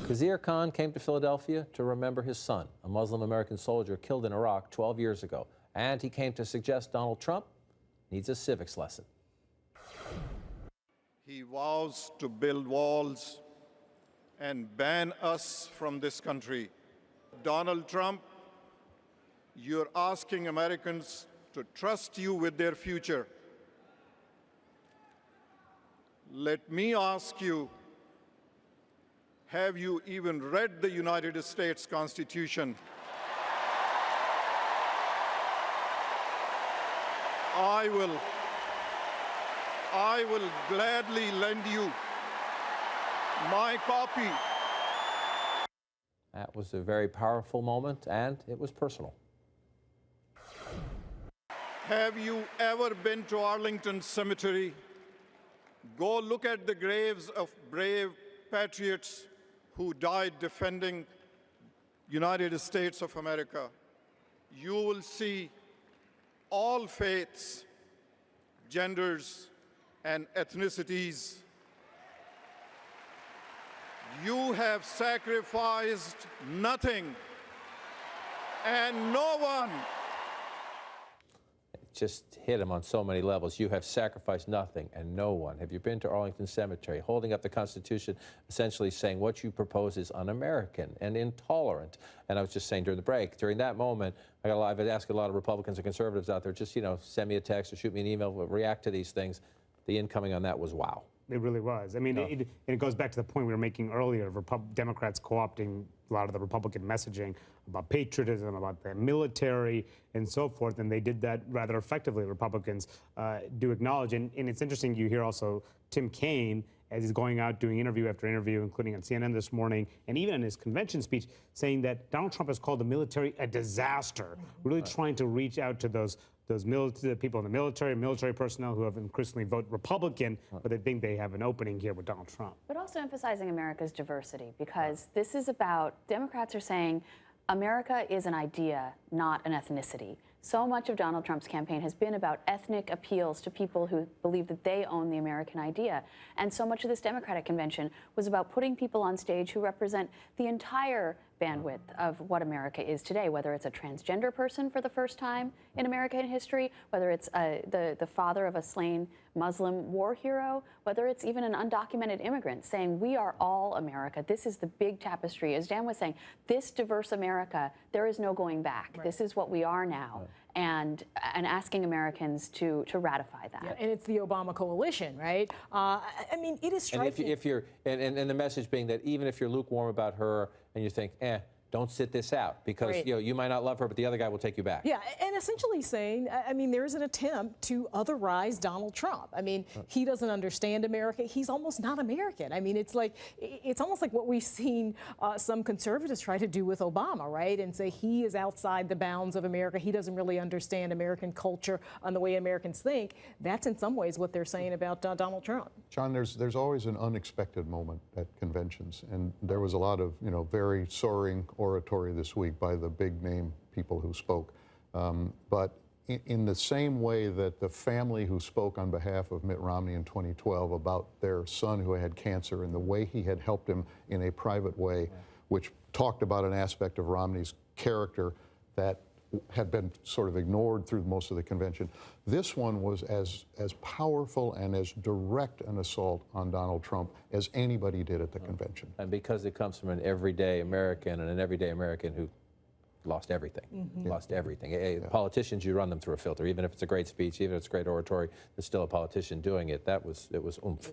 Khizr Khan came to Philadelphia to remember his son, a Muslim-American soldier killed in Iraq 12 years ago. And he came to suggest Donald Trump needs a civics lesson. He vows to build walls and ban us from this country. Donald Trump, you're asking Americans to trust you with their future. Let me ask you, have you even read the United States Constitution? I will gladly lend you my copy. That was a very powerful moment, and it was personal. Have you ever been to Arlington Cemetery? Go look at the graves of brave patriots who died defending United States of America. You will see all faiths, genders, and ethnicities. You have sacrificed nothing and no one. It just hit him on so many levels. You have sacrificed nothing and no one. Have you been to Arlington Cemetery, holding up the Constitution, essentially saying what you propose is un-American and intolerant? And I was just saying during the break, during that moment, I've asked a lot of Republicans and conservatives out there, just, send me a text or shoot me an email, react to these things. The incoming on that was wow. It really was. I mean, it goes back to the point we were making earlier of Democrats co-opting a lot of the Republican messaging about patriotism, about the military, and so forth, and they did that rather effectively. Republicans do acknowledge, and it's interesting, you hear also Tim Kaine, as he's going out doing interview after interview, including on CNN this morning, and even in his convention speech, saying that Donald Trump has called the military a disaster, really trying to reach out to those people in the military personnel who have increasingly voted Republican, but they think they have an opening here with Donald Trump. But also emphasizing America's diversity, because this is about, Democrats are saying America is an idea, not an ethnicity. So much of Donald Trump's campaign has been about ethnic appeals to people who believe that they own the American idea. And so much of this Democratic convention was about putting people on stage who represent the entire bandwidth of what America is today, whether it's a transgender person for the first time in American history, whether it's the father of a slain Muslim war hero, whether it's even an undocumented immigrant saying we are all America. This is the big tapestry. As Dan was saying, this diverse America, there is no going back. Right. This is what we are now. Right. And asking Americans to ratify that. Yeah, and it's the Obama coalition, right? I mean, it is striking. And if you're, and the message being that even if you're lukewarm about her and you think, don't sit this out because right. You might not love her, but the other guy will take you back. Yeah, and essentially saying, I mean, there's an attempt to otherize Donald Trump. I mean, he doesn't understand America. He's almost not American. I mean, it's almost like what we've seen some conservatives try to do with Obama, right? And say he is outside the bounds of America. He doesn't really understand American culture and the way Americans think. That's in some ways what they're saying about Donald Trump. John, there's always an unexpected moment at conventions, and there was a lot of very soaring oratory this week by the big name people who spoke. But in the same way that the family who spoke on behalf of Mitt Romney in 2012 about their son who had cancer and the way he had helped him in a private way, which talked about an aspect of Romney's character that had been sort of ignored through most of the convention. This one was as powerful and as direct an assault on Donald Trump as anybody did at the convention. And because it comes from an everyday American and an everyday American who lost everything, lost everything. Politicians, you run them through a filter, even if it's a great speech, even if it's great oratory, there's still a politician doing it. It was oomph.